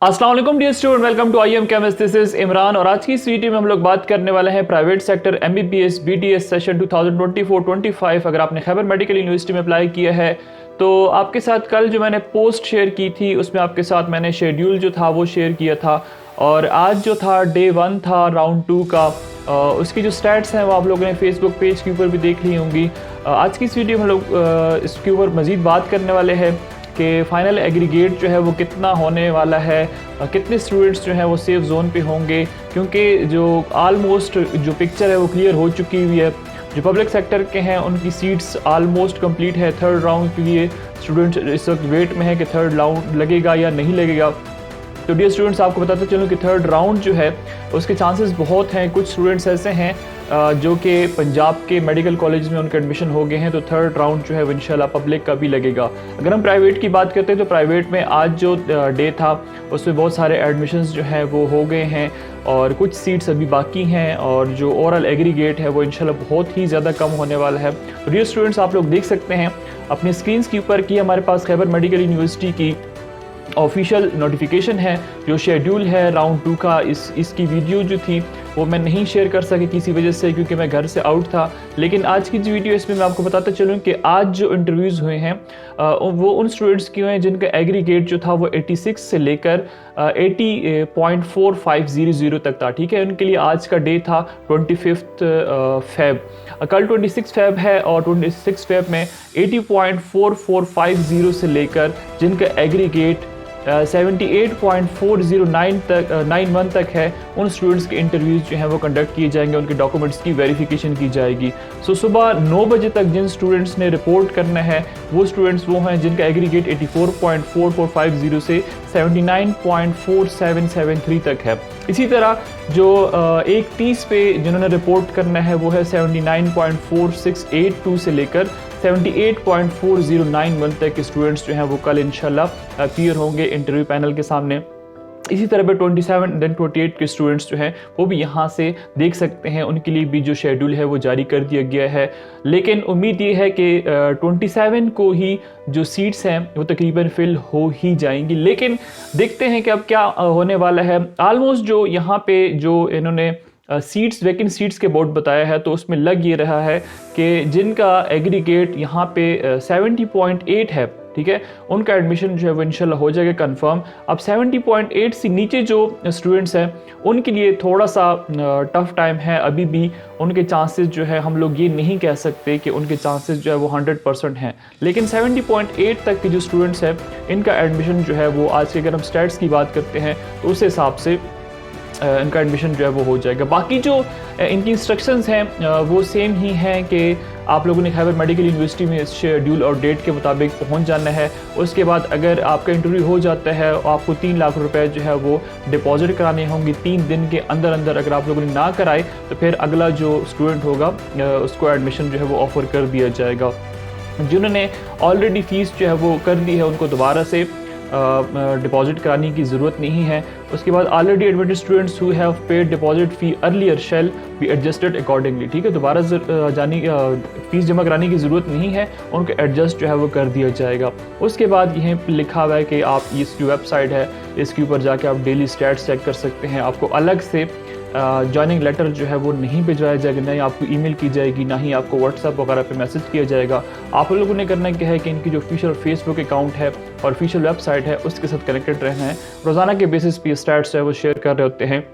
अस्सलाम वालेकुम dear student, welcome to I am chemist. दिस इज इमरान और आज की इस वीडियो में हम लोग बात करने वाले हैं private sector MBBS BDS session 2024-25। अगर आपने खैबर मेडिकल यूनिवर्सिटी में अप्लाई किया है तो आपके साथ कल जो मैंने पोस्ट शेयर की थी उसमें आपके साथ मैंने शेड्यूल जो था वो शेयर किया था और आज जो था डे 1 था राउंड 2 का। उसकी जो स्टैट्स हैं वो आप लोगों ने फेसबुक पेज के ऊपर भी देख ली होंगी। आज की इस वीडियो में हम लोग इसके ऊपर मज़ीद बात करने वाले हैं कि फ़ाइनल एग्रीगेट जो है वो कितना होने वाला है, कितने स्टूडेंट्स जो हैं वो सेफ जोन पे होंगे, क्योंकि जो आलमोस्ट जो पिक्चर है वो क्लियर हो चुकी हुई है। जो पब्लिक सेक्टर के हैं उनकी सीट्स आलमोस्ट कंप्लीट है। थर्ड राउंड के लिए स्टूडेंट्स इस वक्त वेट में है कि थर्ड राउंड लगेगा या नहीं लगेगा। तो डियर स्टूडेंट्स, आपको बताते चलूँ कि थर्ड राउंड जो है उसके चांसेस बहुत हैं। कुछ स्टूडेंट्स ऐसे हैं जो कि पंजाब के मेडिकल कॉलेज में उनके एडमिशन हो गए हैं, तो थर्ड राउंड जो है वो इंशाल्लाह पब्लिक का भी लगेगा। अगर हम प्राइवेट की बात करते हैं तो प्राइवेट में आज जो डे था उसमें बहुत सारे एडमिशन्स जो हैं वो हो गए हैं और कुछ सीट्स अभी बाकी हैं और जो ओवरऑल एग्रीगेट है वो इंशाल्लाह बहुत ही ज़्यादा कम होने वाला है। तो डियर स्टूडेंट्स, आप लोग देख सकते हैं अपनी स्क्रीन के ऊपर कि हमारे पास खैबर मेडिकल यूनिवर्सिटी की ऑफिशियल नोटिफिकेशन है, जो शेड्यूल है राउंड 2 का। इसकी वीडियो जो थी वो मैं नहीं शेयर कर सकी किसी वजह से, क्योंकि मैं घर से आउट था। लेकिन आज की जो वीडियो इसमें मैं आपको बताता चलूँ कि आज जो इंटरव्यूज़ हुए हैं वो उन स्टूडेंट्स के हुए हैं जिनका एग्रीगेट जो था वो 86 से लेकर 80.4500 तक था। ठीक है, उनके लिए आज का डे था 25 फेब। कल 26 फेब है और 26 फेब में 80.4450 से लेकर जिनका एग्रीगेट 78.409 तक 91 तक है, उन स्टूडेंट्स के इंटरव्यूज़ जो हैं वो कंडक्ट किए जाएंगे, उनके डॉक्यूमेंट्स की वेरिफिकेशन की जाएगी। सो सुबह 9 बजे तक जिन स्टूडेंट्स ने रिपोर्ट करना है वो स्टूडेंट्स वो हैं जिनका एग्रीगेट 84.4450 से 79.4773 तक है। इसी तरह जो 1:30 पे जिन्होंने रिपोर्ट करना है वो है 79.4682 से लेकर 78.4091 तक के स्टूडेंट्स जो हैं वो कल इंशाल्लाह अपीयर होंगे इंटरव्यू पैनल के सामने। इसी तरह पे 27 देन 28 के स्टूडेंट्स जो हैं वो भी यहाँ से देख सकते हैं, उनके लिए भी जो शेड्यूल है वो जारी कर दिया गया है। लेकिन उम्मीद ये है कि 27 को ही जो सीट्स हैं वो तकरीबन फिल हो ही जाएंगी। लेकिन देखते हैं कि अब क्या होने वाला है। आलमोस्ट जो यहाँ पे जो इन्होंने सीट्स वैकेंट सीट्स के बोर्ड बताया है तो उसमें लग ये रहा है कि जिनका एग्रीगेट यहाँ पे 70.8 है, ठीक है, उनका एडमिशन जो है वो इंशाल्लाह हो जाएगा कंफर्म। अब 70.8 से नीचे जो स्टूडेंट्स हैं उनके लिए थोड़ा सा टफ टाइम है अभी भी। उनके चांसेस जो है हम लोग ये नहीं कह सकते कि उनके चांसेस जो है वो 100% हैं, लेकिन 70.8 तक के जो स्टूडेंट्स हैं इनका एडमिशन जो है वो आज के अगर हम स्टैट्स की बात करते हैं तो उस हिसाब से इनका एडमिशन जो है वो हो जाएगा। बाकी जो इनकी इंस्ट्रक्शंस हैं वो सेम ही हैं कि आप लोगों ने खैबर मेडिकल यूनिवर्सिटी में शेड्यूल और डेट के मुताबिक पहुंच जाना है। उसके बाद अगर आपका इंटरव्यू हो जाता है और आपको 3 लाख रुपए जो है वो डिपॉजिट कराने होंगे 3 दिन के अंदर अंदर। अगर आप लोगों ने ना कराए तो फिर अगला जो स्टूडेंट होगा उसको एडमिशन जो है वो ऑफ़र कर दिया जाएगा। जिन्होंने ऑलरेडी फ़ीस जो है वो कर दी है उनको दोबारा से डिपॉजिट कराने की ज़रूरत नहीं है। उसके बाद already admitted students who have paid deposit fee earlier shall be adjusted accordingly. ठीक है, दोबारा फ़ीस जमा कराने की ज़रूरत नहीं है, उनको एडजस्ट जो है वो कर दिया जाएगा। उसके बाद यहीं पर लिखा हुआ है कि आप इसकी वेबसाइट है, इसके ऊपर जाके आप डेली स्टैट्स चेक कर सकते हैं। आपको अलग से जॉइनिंग लेटर जो है वो नहीं भिजवाया जाएगा, ना ही आपको ईमेल की जाएगी, ना ही आपको व्हाट्सएप वगैरह पे मैसेज किया जाएगा। आप लोगों ने करना क्या है कि इनकी जो ऑफिशियल फेसबुक अकाउंट है और ऑफिशियल वेबसाइट है उसके साथ कनेक्टेड रहना है। रोज़ाना के बेसिस पे स्टैट्स है वो शेयर कर रहे होते हैं,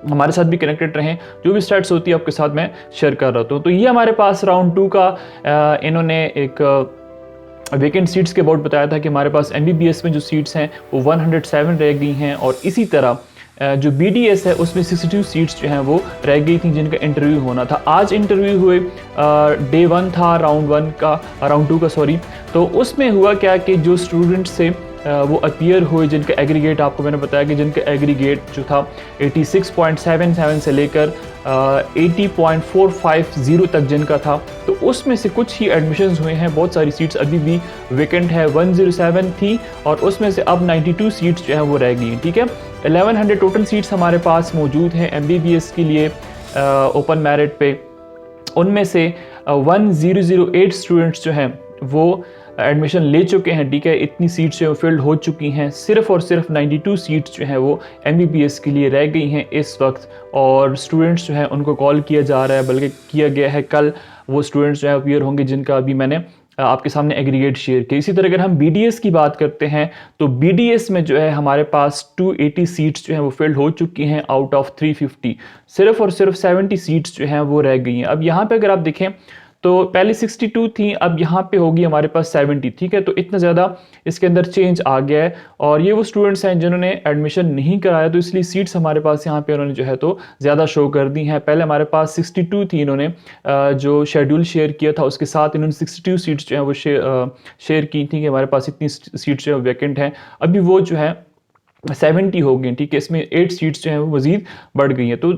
हमारे साथ भी कनेक्टेड रहें। जो भी स्टैट्स होती है आपके साथ मैं शेयर कर रहा हूँ। तो ये हमारे पास राउंड 2 का इन्होंने एक वैकेंट सीट्स के अबाउट बताया था कि हमारे पास MBBS में जो सीट्स हैं वो 107 रह गई हैं और इसी तरह जो BDS है उसमें 62 सीट्स जो हैं वो रह गई थी जिनका इंटरव्यू होना था। आज इंटरव्यू हुए, डे 1 था राउंड 2 का सॉरी। तो उसमें हुआ क्या कि जो स्टूडेंट्स से वो अपीयर हुए जिनका एग्रीगेट आपको मैंने बताया कि जिनका एग्रीगेट जो था 86.77 से लेकर 80.450 तक जिनका था, तो उसमें से कुछ ही एडमिशन्स हुए हैं। बहुत सारी सीट्स अभी भी वेकेंट है। 107 थी और उसमें से अब 92 सीट्स जो हैं वो रह गई। ठीक है, 1100 टोटल सीट्स हमारे पास मौजूद हैं MBBS के लिए ओपन मेरिट पे। उनमें से 1008 स्टूडेंट्स जो हैं वो एडमिशन ले चुके हैं, ठीक है, इतनी सीट्स जो फिल्ड हो चुकी हैं, सिर्फ और सिर्फ 92 सीट्स जो हैं वो MBBS के लिए रह गई हैं इस वक्त। और स्टूडेंट्स जो हैं उनको कॉल किया जा रहा है, बल्कि किया गया है, कल वो स्टूडेंट्स जो है अपीयर होंगे जिनका अभी मैंने आपके सामने एग्रीगेट शेयर किया। इसी तरह अगर हम BDS की बात करते हैं तो BDS में जो है हमारे पास 280 सीट्स जो हैं वो फिल्ड हो चुकी हैं आउट ऑफ 350। सिर्फ और सिर्फ 70 सीट्स जो हैं वो रह गई हैं। अब यहाँ पे अगर आप देखें तो पहले 62 थी, अब यहाँ पे होगी हमारे पास 70, ठीक है। तो इतना ज़्यादा इसके अंदर चेंज आ गया है। और ये वो स्टूडेंट्स हैं जिन्होंने एडमिशन नहीं कराया, तो इसलिए सीट्स हमारे पास यहाँ पे उन्होंने जो है तो ज़्यादा शो कर दी हैं। पहले हमारे पास 62 थी, इन्होंने जो शेड्यूल शेयर किया था उसके साथ इन्होंने 62 सीट्स जो है वो शेयर की थी कि हमारे पास इतनी सीट्स जो है वैकेंट हैं। अभी वो जो है 70 हो गई, ठीक है। इसमें 8 सीट्स जो हैं वो मज़ीद बढ़ गई हैं। तो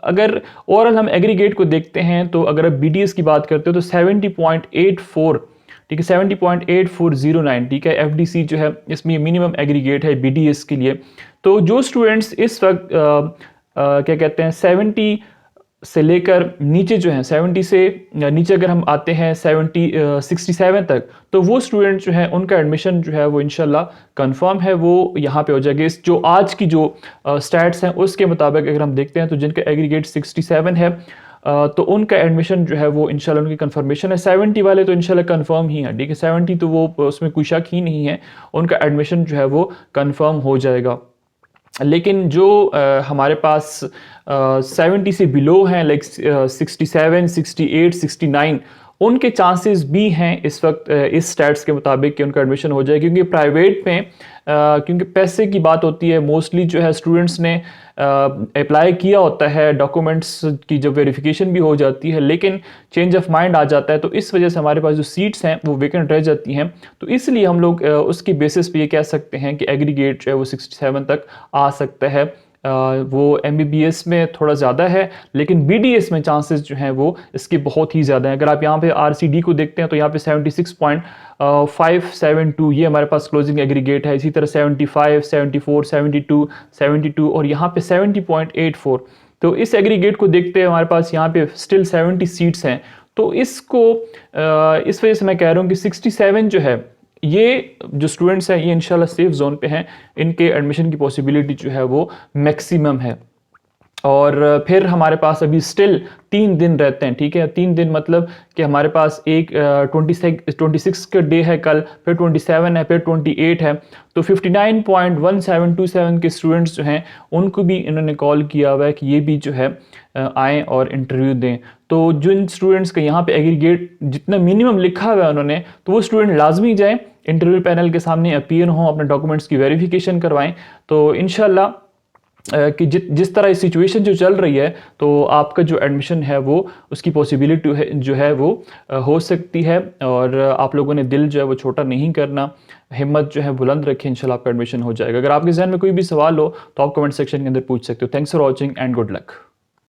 अगर ओवरऑल हम एग्रीगेट को देखते हैं तो अगर आप BDS की बात करते हो तो 70.84, ठीक है, 70.8409, ठीक है, FDC जो है इसमें मिनिमम एग्रीगेट है BDS के लिए। तो जो स्टूडेंट्स इस वक्त क्या कहते हैं 70 से लेकर नीचे जो हैं, 70 से नीचे अगर हम आते हैं 67 तक, तो वो स्टूडेंट जो हैं उनका एडमिशन जो है वो इंशाल्लाह कंफर्म है, वो यहाँ पे हो जाएगा। इस जो आज की जो स्टैट्स हैं उसके मुताबिक अगर हम देखते हैं तो जिनका एग्रीगेट 67 है तो उनका एडमिशन जो है वो इंशाल्लाह उनकी कंफर्मेशन है। 70 वाले तो इंशाल्लाह कंफर्म ही है, ठीक है, 70 तो वो उसमें कोई शक ही नहीं है, उनका एडमिशन जो है वो कंफर्म हो जाएगा। लेकिन जो हमारे पास 70 से बिलो हैं, लाइक 67, 68, 69, उनके चांसेस भी हैं इस वक्त इस स्टैट्स के मुताबिक कि उनका एडमिशन हो जाए। क्योंकि प्राइवेट में क्योंकि पैसे की बात होती है, मोस्टली जो है स्टूडेंट्स ने अप्लाई किया होता है, डॉक्यूमेंट्स की जब वेरिफिकेशन भी हो जाती है, लेकिन चेंज ऑफ माइंड आ जाता है, तो इस वजह से हमारे पास जो सीट्स हैं वो वेकेंट रह जाती हैं। तो इसलिए हम लोग उसकी बेसिस पे ये कह सकते हैं कि एग्रीगेट जो है वो 67 तक आ सकता है। वो MBBS में थोड़ा ज़्यादा है, लेकिन BDS में चांसेस जो हैं वो इसके बहुत ही ज़्यादा हैं। अगर आप यहाँ पे RCD को देखते हैं तो यहाँ पे 76.572 ये हमारे पास क्लोजिंग एग्रीगेट है। इसी तरह 75, 74, 72 और यहाँ पे 70.84। तो इस एग्रीगेट को देखते हैं हमारे पास यहाँ पे स्टिल 70 सीट्स हैं। तो इसको इस वजह से मैं कह रहा हूँ कि 67 जो है, ये जो स्टूडेंट्स हैं ये इंशाल्लाह सेफ जोन पे हैं, इनके एडमिशन की पॉसिबिलिटी जो है वो मैक्सिमम है। और फिर हमारे पास अभी स्टिल 3 दिन रहते हैं, ठीक है। 3 दिन मतलब कि हमारे पास एक 26 का डे है कल, फिर 27 है, फिर 28 है। तो 59.1727 के स्टूडेंट्स जो हैं उनको भी इन्होंने कॉल किया हुआ है कि ये भी जो है आएँ और इंटरव्यू दें। तो जिन स्टूडेंट्स का यहाँ पे एग्रीगेट जितना मिनिमम लिखा हुआ है उन्होंने, तो वो स्टूडेंट लाजमी जाएँ, इंटरव्यू पैनल के सामने अपीयर हों, अपने डॉक्यूमेंट्स की वेरिफिकेशन करवाएं। तो इंशाल्लाह कि जिस तरह इस सिचुएशन जो चल रही है, तो आपका जो एडमिशन है वो उसकी पॉसिबिलिटी है जो है वो हो सकती है। और आप लोगों ने दिल जो है वो छोटा नहीं करना, हिम्मत जो है बुलंद रखें, इंशाल्लाह आपका एडमिशन हो जाएगा। अगर आपके जहन में कोई भी सवाल हो तो आप कमेंट सेक्शन के अंदर पूछ सकते हो। Thanks for watching and good luck.